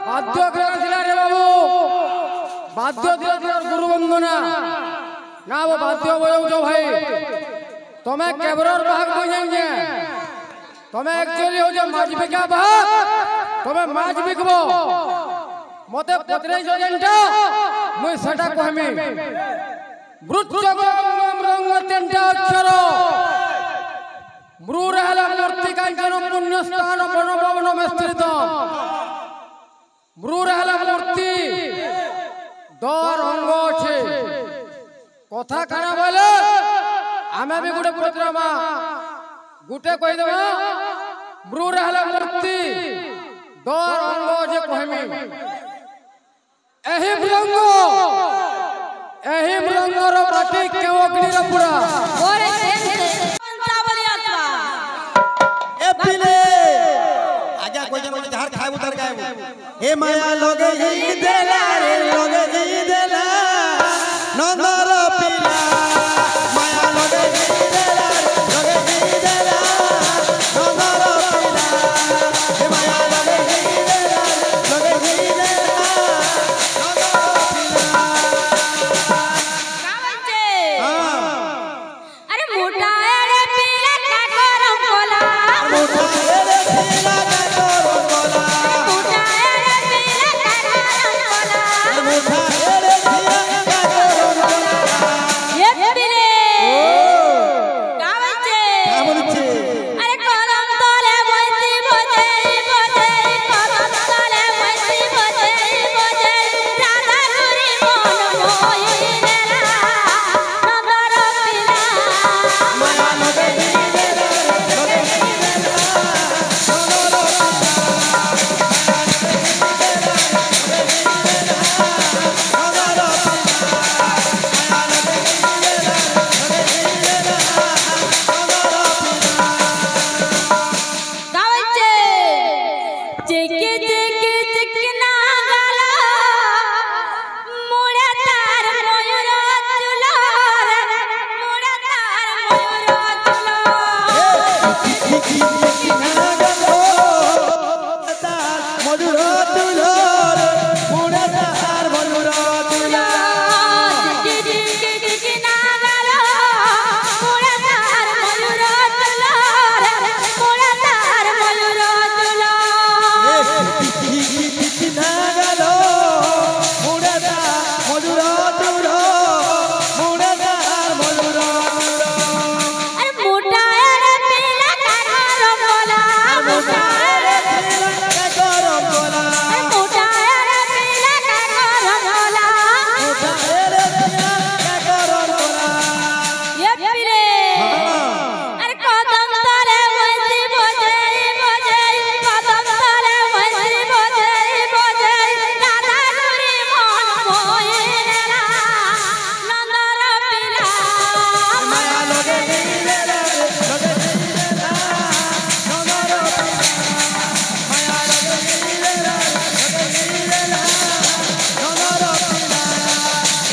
বাধ্য করেছিল রে বাবু বাধ্য করেছিল গুরু বন্দনা না वो বাধ্য বজাও ভাই তুমি কেবরর ভাগ বজাইছে তুমি एक्चुअली हो যে মাছ বিকা ভাগ তুমি মাছ বিকবো মতে পত্রেই জেনটা মুই সেটা কইমি বৃচ্ছগ রঙ্গ তিনটা অক্ষর মৃর হেলা মূর্তি কাঞ্চন পুণ্য স্থান বনভবন স্থিত মৃর হেলা মূর্তি দর অঙ্গ আছে কথা কানা বলে আমি भी गुटे पत्रमा गुटे कहि देबा मृर हेला मूर्ति दर अंग जे कहमी एही मृंगर माटी केव अग्नि रे पुरा ओरे पंचावली आत्मा ए पिले आजा कोई जन धार खाए उतर गाए हे माया लगे ही देला रे लगे ही देला नंदर पिला माया लगे ही देला लगे ही देला नंदर पिला हे माया लगे ही देला लगे ही देला नंदर पिला कावचे अरे मोटा रे पिला का करम कोला मोटा रे पिला का करम कोला मोटा रे पिला का करम कोला मोटा रे पिला का करम कोला ये पिले कावचे अरे करम तोले बइसी बजे बजे करम तोले बइसी बजे बजे राधा गुरी मन मोई नेला नंदर पिला माया लगे ही देला लगे ही देला नंदर कावचे चिकी चिकी चिकना गाला मुड़ा तार मयूर चुलार मुड़ा तार मयूर चिकी चिकी चिकना गाला मुड़ा तार मयूर चुलार मुड़ा तार मयूर चुलार अरे मोटा रे पिला का करम कोला मोटा रे अरे मोटा रे पिला का करम कोला ये पिले अरे कदम तले बइसी बजे बजे कदम तले बइसी बजे बजे राधा गुरी मन मोई नेला नंदर पिला माया लगे ही देला लगे ही देला नंदर माया लगे ही देला लगे ही देला नंदर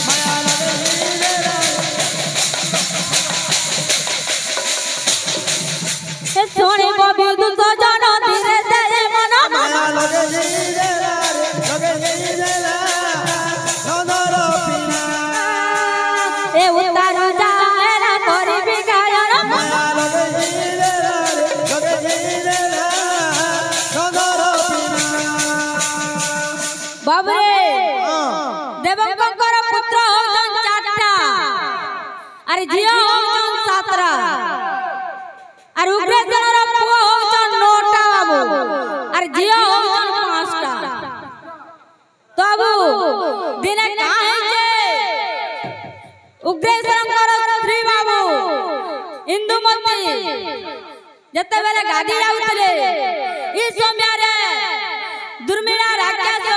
माया लगे ही देला ए सोने बबी दुसो जन धीरे धीरे मन माया लगे ही देला लगे ही देला नंदर पिला ए उतार जाएला करी गायर माया लगे ही देला लगे ही देला नंदर पिला बाबरे देवकंकर पुत्र होजन चारटा अरे झियो होजन सातरा अरे उग्रसेनर पुओ होजन नौटा बाबू अरे झियो होजन पांचटा तबु दिने काहे जे उग्रसेनर श्री बाबू इंदुमती जते बेले गादी आउतले ई समय रे दुर्मिला राक्षस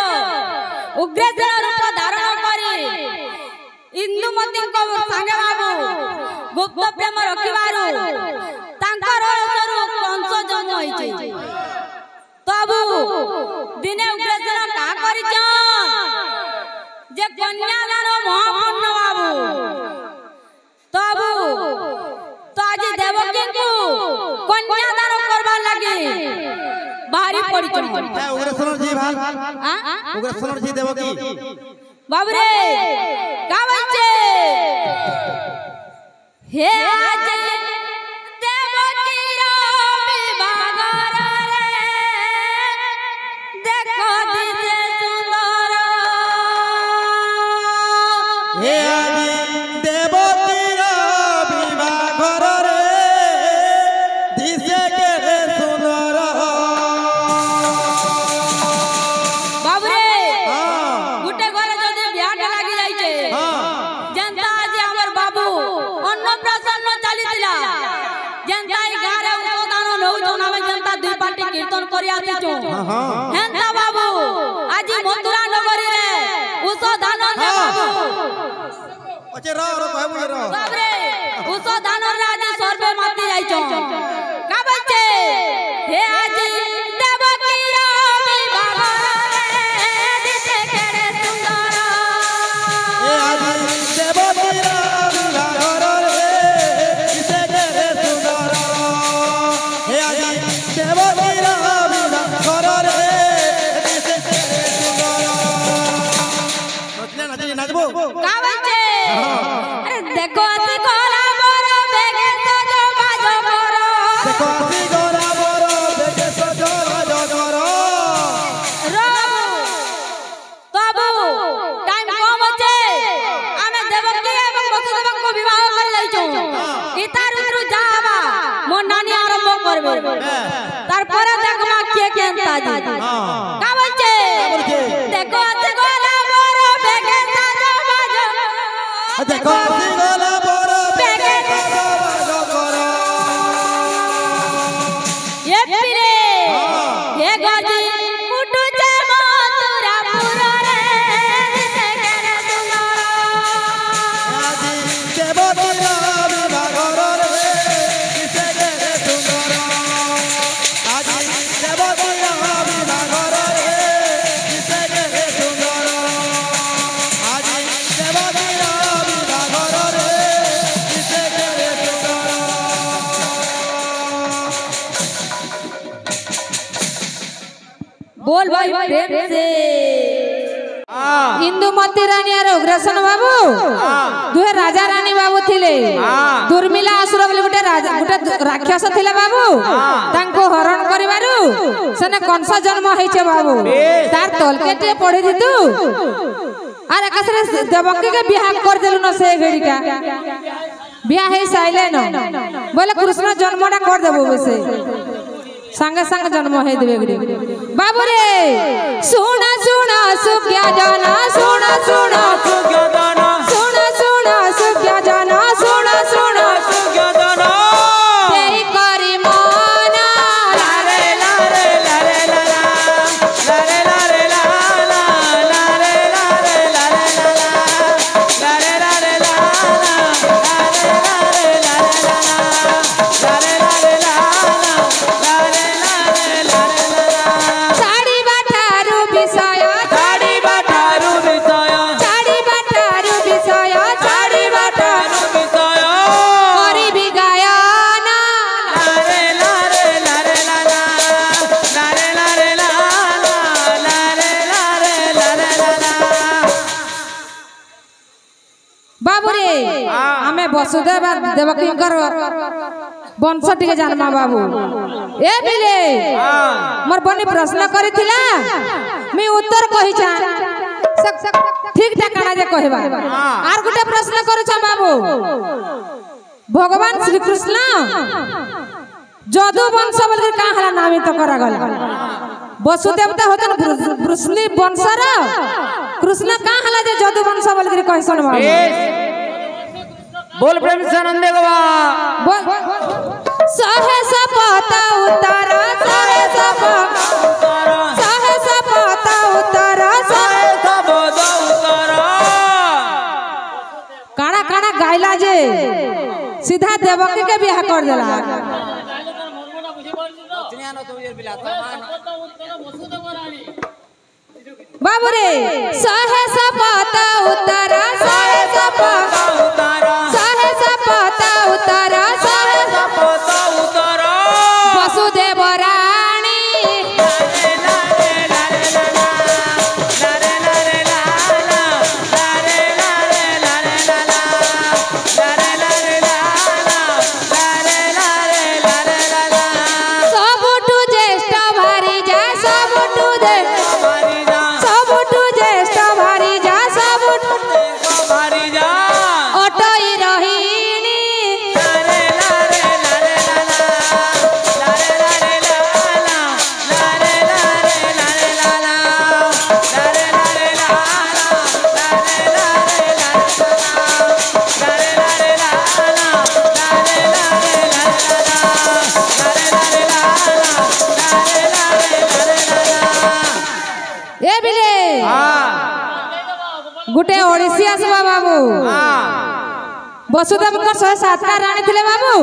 उग्रसेन रूप धारण करी इंदुमती को संगे बाबू गुप्त प्रेम रखिबारु तांकर रसरु कंस जन्म होइछै तबु दिने उग्रसेन का करिछन जे कन्यादान महापुण्य बाबू तबु तो आज देवकी को कन्यादान करबा लागि बाहरी पड़ी चो उग्रसेन जी भाल उग्रसेन जी देवकी बाबरे का बच्चे हे आज देवकी रो विभागर रे देखो दिसे सुंदर हे आज देवकी रो विभागर रे दिसे के सुंदर बाबरे गुटे घरे जदी ब्याह लागी जाई छे जनता आज हमर बाबू अन्नप्राशन चाली दिला जनता ई गारे उदान नौ जनावे जनता दुई पार्टी कीर्तन करि आती छो हेंता बाबू आज मथुरा नगरी रे उस दान रे बाबू अच्छे रो कहबू रो बाबरे उस दान रे आज सर्वे माती जाई छो का बच्चे हे आज देवकी रो विभागर रे दिसे केड़े सुंदर हे आज देवकी रो विभागर रे दिसे के सुंदर हे आज देवकी रो विभागर रे दिसे के सुंदर नचले नाचबो का बच्चे अरे देखो अति कोला मोरो बेगे सजो बाजो मोरो देखो आसी गोरा मोरो देखे सजो राजो गोरो रामू बाबू टाइम कम আছে আমি দেবকী এবং বসুদেবকে বিবাহ করে যাইছো ইতার উত্তর যাবা মোর নানি আরম্ভ করবে তারপরে দেখবা কে কেনতা দি কা বলছে দেখো আছে গোলা মোর বেগে সাজো বাজো देखो आसी गोरा मोरो देखे सजो राजो गोरो ये पिले ये गजी कुटु जे मथुरा पुर रे दिसे केरे सुंदर आज देवकी रो विभागर रे दिसे के सुंदर आज देवकी रो विभागर रे दिसे के सुंदर आज देवकी रो विभागर रे दिसे के सुंदर बोल भाई प्रेम से इंदुमती रानी और उग्रसेन बाबू दुहे राजा रानी बाबू थिले दुर्मिला असुर बोले गुटे राजा गुटे राक्षस थिले बाबू तांको हरण करिवारु सने कंस जन्म हेचे बाबू तार तलकेटे पढि दितु आर एकसरे देवकी के बियाह कर देलु न से घड़ीका बियाह हे साइले न बोले कृष्ण जन्मडा कर देबो बेसे संगे संग जन्म है देवे बाबू रे सुना सुना सुख्या जाना सुना सुना सुख्या जाना सुना सुना सुख्या जाना सुना सुना सुख्या जाना तेरी करी माना लारे लारे लारे लाला लारे लारे लाला लारे लारे लारे लाला लारे लारे लाला लारे लारे लारे लाला साड़ी बाठारू बिसाया साड़ी बाठारू बिसाया साड़ी बाठारू बिसाया साड़ी बाठारू बिसाया औरी भी गाया ना लारे लारे लारे लाला लारे लारे लाला लारे लारे लारे लाला बाबू रे हमें वसुदेव देवकींकर वंश टिके जानमा बाबू ए बिले मोर बनी प्रश्न करिथिला मी उत्तर कहिछा ठीक ठिकाना जे कहबा आर गुटे प्रश्न करू छ बाबू भगवान श्री कृष्ण जदु वंश बोल का हला नामित करा गल वसुदेवता होतन वृष्णि वंशर कृष्ण का हला जे जदु वंश बोल कहसन बाबू बोल प्रेम से आनंद गवा सहे सपता उतारा सहे सपता उतारा काना काना गाइला जे सीधा देवकी के बियाह कर देला बाबू रे सहे सपता उतारा सहे सपता उतारा सहे सपता उतारा सहे सपता उतारा वसुदेव रानी दे सबुठु ज्येष्ठ भारी जा सबुठु भारी जा अटई रहीनी ए बिले गुटे ओडिसी आसबा बाबू वसुदेव 107 टा राणी थिले बाबू